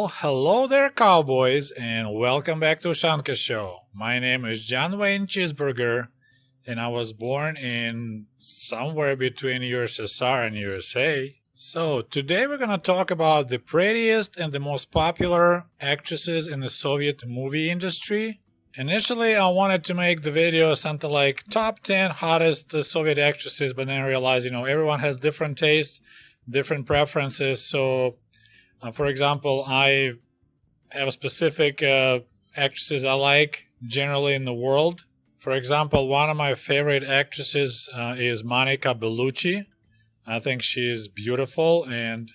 Well, hello there, cowboys, and welcome back to Ushanka Show. My name is John Wayne Cheeseburger, and I was born in somewhere between USSR and USA. So, today we're going to talk about the prettiest and the most popular actresses in the Soviet movie industry. Initially, I wanted to make the video something like top 10 hottest Soviet actresses, but then I realized, everyone has different tastes, different preferences. So, for example, I have specific actresses I like generally in the world. For example, one of my favorite actresses is Monica Bellucci. I think she's beautiful, and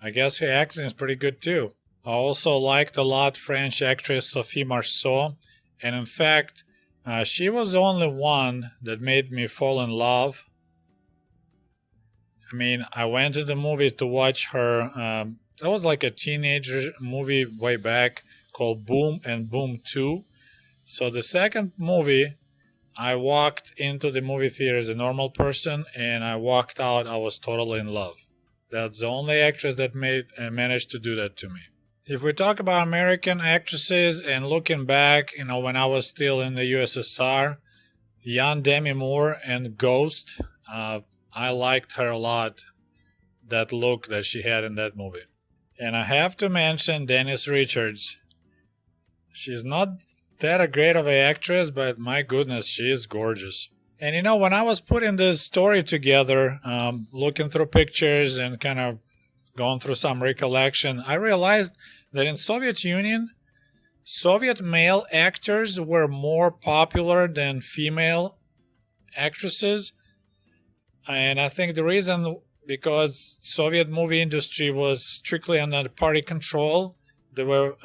I guess her acting is pretty good too. I also liked a lot French actress Sophie Marceau, and in fact, she was the only one that made me fall in love. I went to the movies to watch her. That was like a teenager movie way back called Boom and Boom 2. So the second movie, I walked into the movie theater as a normal person, and I walked out, I was totally in love. That's the only actress that managed to do that to me. If we talk about American actresses and looking back, when I was still in the USSR, young Demi Moore and Ghost, I liked her a lot, that look that she had in that movie. And I have to mention Denise Richards. She's not that great of an actress, but my goodness, she is gorgeous. And when I was putting this story together, looking through pictures and kind of going through some recollection, I realized that in Soviet Union, Soviet male actors were more popular than female actresses. And I think the reason, because Soviet movie industry was strictly under party control, there were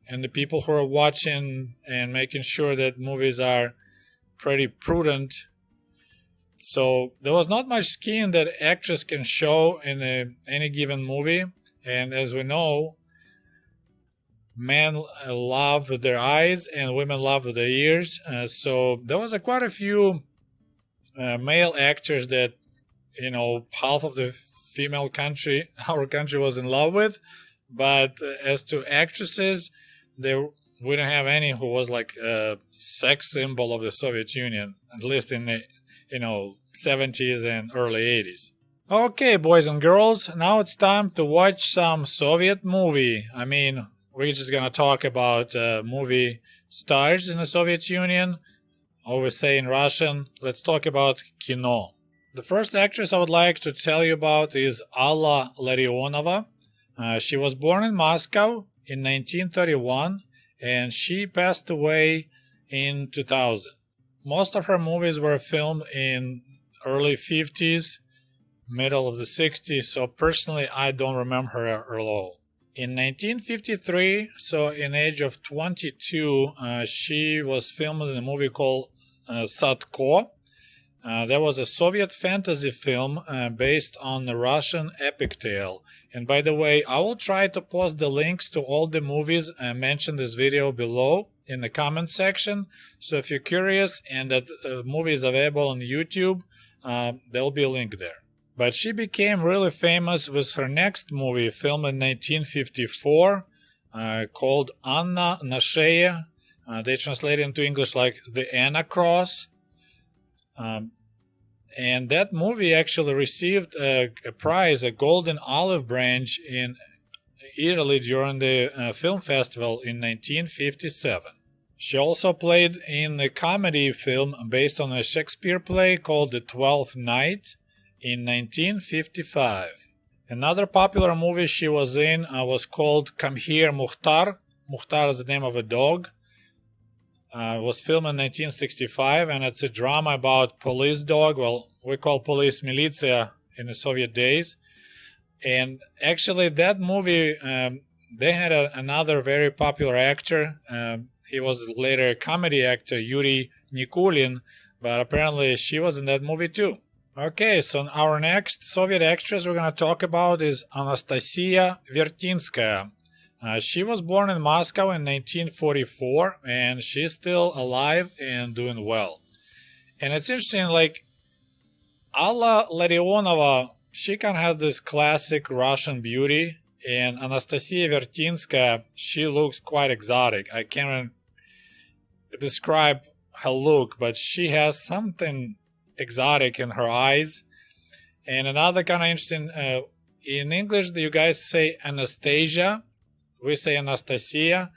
and the people who are watching and making sure that movies are pretty prudent. So there was not much skin that actors can show in any given movie. And as we know, men love their eyes and women love their ears. So there was quite a few male actors that, half of the female country, our country, was in love with. But as to actresses, there wouldn't have any who was like a sex symbol of the Soviet Union, at least in the 70s and early 80s. Okay, boys and girls, now it's time to watch some Soviet movie. We're just gonna talk about movie stars in the Soviet Union. Always say in Russian, let's talk about kino. The first actress I would like to tell you about is Alla Larionova. She was born in Moscow in 1931, and she passed away in 2000. Most of her movies were filmed in early 50s, middle of the 60s, so personally I don't remember her at all. In 1953, so in age of 22, she was filmed in a movie called Sadko. That was a Soviet fantasy film based on the Russian epic tale. And by the way, I will try to post the links to all the movies mentioned in this video below in the comment section. So if you're curious and that movie is available on YouTube, there will be a link there. But she became really famous with her next movie, filmed in 1954, called Anna Nashaya. They translate into English like The Anna Cross. And that movie actually received a prize, a Golden Olive Branch in Italy during the film festival in 1957. She also played in a comedy film based on a Shakespeare play called The Twelfth Night in 1955. Another popular movie she was in was called Come Here, Mukhtar. Mukhtar is the name of a dog. It was filmed in 1965, and it's a drama about police dog. Well, we call police militia in the Soviet days. And actually, that movie, they had another very popular actor. He was later a comedy actor, Yuri Nikulin, but apparently she was in that movie too. Okay, so our next Soviet actress we're going to talk about is Anastasia Vertinska. She was born in Moscow in 1944, and she's still alive and doing well. And it's interesting, Alla Larionova, she kind of has this classic Russian beauty, And Anastasia Vertinska, she looks quite exotic. I can't describe her look, but she has something exotic in her eyes. And another kind of interesting, in English, you guys say Anastasia. We say Anastasia.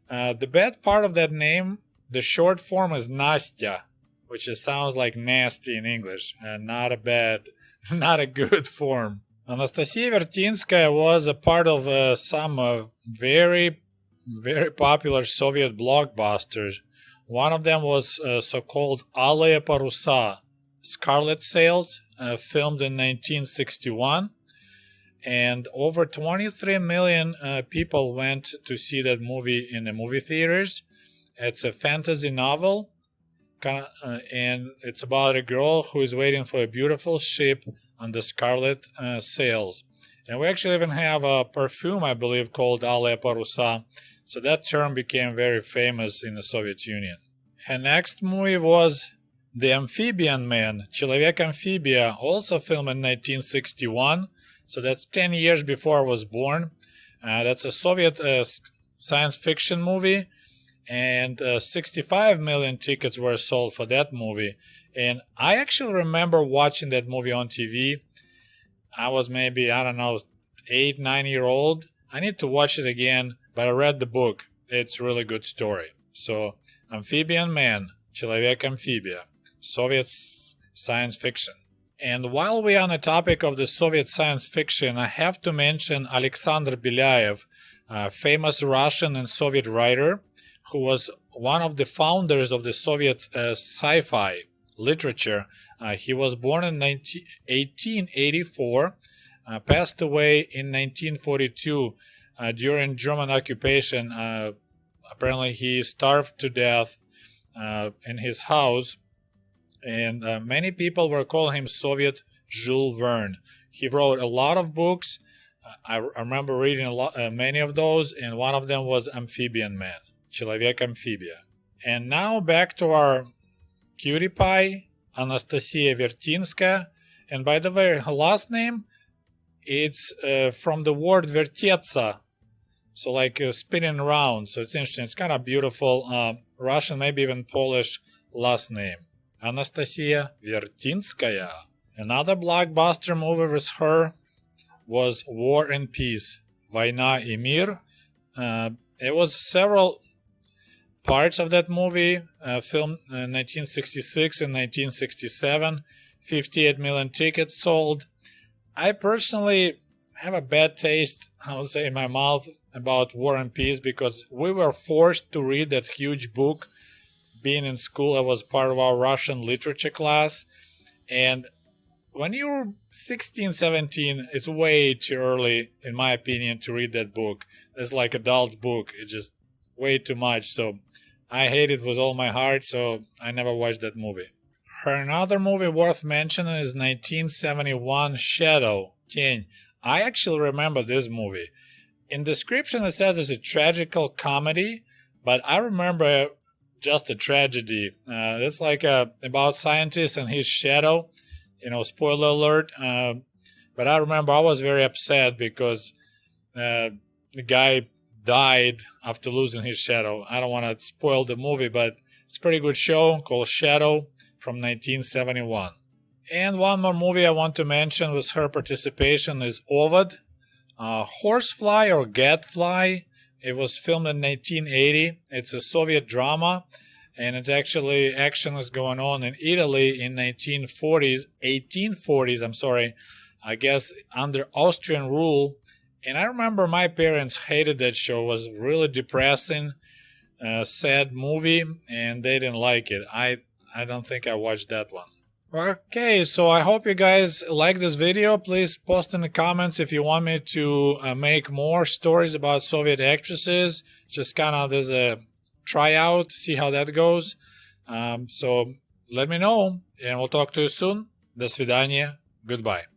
The bad part of that name, the short form is Nastya, which sounds like nasty in English, and not a good form. Anastasia Vertinskaya was a part of some very, very popular Soviet blockbusters. One of them was so-called Alaya Parusa, Scarlet Sails, filmed in 1961. And over 23 million people went to see that movie in the movie theaters. It's a fantasy novel, and it's about a girl who is waiting for a beautiful ship on the Scarlet Sails. And we actually even have a perfume, I believe, called Alaya Parusa. So that term became very famous in the Soviet Union. Her next movie was The Amphibian Man, Человек Amphibia, also filmed in 1961. So that's 10 years before I was born. That's a Soviet science fiction movie. And 65 million tickets were sold for that movie. And I actually remember watching that movie on TV. I was maybe, 8, 9-year-old. I need to watch it again, but I read the book. It's a really good story. So, Amphibian Man, Человек Amphibia, Soviet science fiction. And while we are on the topic of the Soviet science fiction, I have to mention Alexander Billaev, a famous Russian and Soviet writer who was one of the founders of the Soviet sci-fi literature. He was born in 1884, passed away in 1942 during German occupation. Apparently he starved to death in his house, and many people were calling him Soviet Jules Verne. He wrote a lot of books. I remember reading many of those, and one of them was Amphibian Man, Человек Amphibia. And now back to our cutie pie, Anastasia Vertinska. And by the way, her last name, it's from the word vertetsa, so like spinning around. So it's interesting. It's kind of beautiful Russian, maybe even Polish last name. Anastasia Vertinskaya. Another blockbuster movie with her was War and Peace, Война и мир. It was several parts of that movie, filmed in 1966 and 1967, 58 million tickets sold. I personally have a bad taste, I would say, in my mouth about War and Peace because we were forced to read that huge book. Being in school, I was part of our Russian literature class. And when you're 16, 17, it's way too early, in my opinion, to read that book. It's like adult book. It's just way too much. So I hate it with all my heart, so I never watched that movie. Her another movie worth mentioning is 1971 Shadow, Тень. I actually remember this movie. In description it says it's a tragical comedy, but I remember just a tragedy. It's like about scientist and his shadow. Spoiler alert. But I remember I was very upset because the guy died after losing his shadow. I don't want to spoil the movie, but it's a pretty good show called Shadow from 1971. And one more movie I want to mention with her participation is Ovid, Horsefly or Gadfly. It was filmed in 1980. It's a Soviet drama, and it's actually action is going on in Italy in 1840s, I guess under Austrian rule. And I remember my parents hated that show. It was really depressing, sad movie, and they didn't like it. I don't think I watched that one. Okay, so I hope you guys like this video. Please post in the comments if you want me to make more stories about Soviet actresses. Just kind of as a tryout, see how that goes. So let me know, and we'll talk to you soon. До свидания. Goodbye.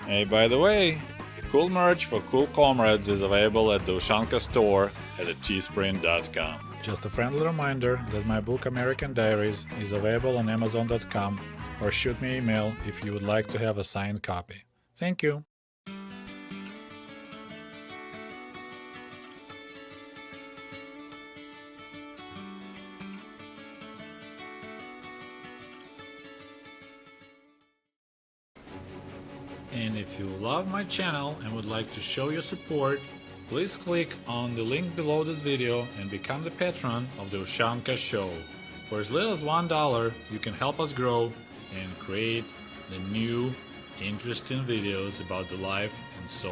Hey, by the way, cool merch for cool comrades is available at the Ushanka store at teespring.com. Just a friendly reminder that my book American Diaries is available on Amazon.com, or shoot me an email if you would like to have a signed copy. Thank you. And if you love my channel and would like to show your support, please click on the link below this video and become the patron of the Ushanka Show. For as little as $1, you can help us grow and create the new, interesting videos about the life and soul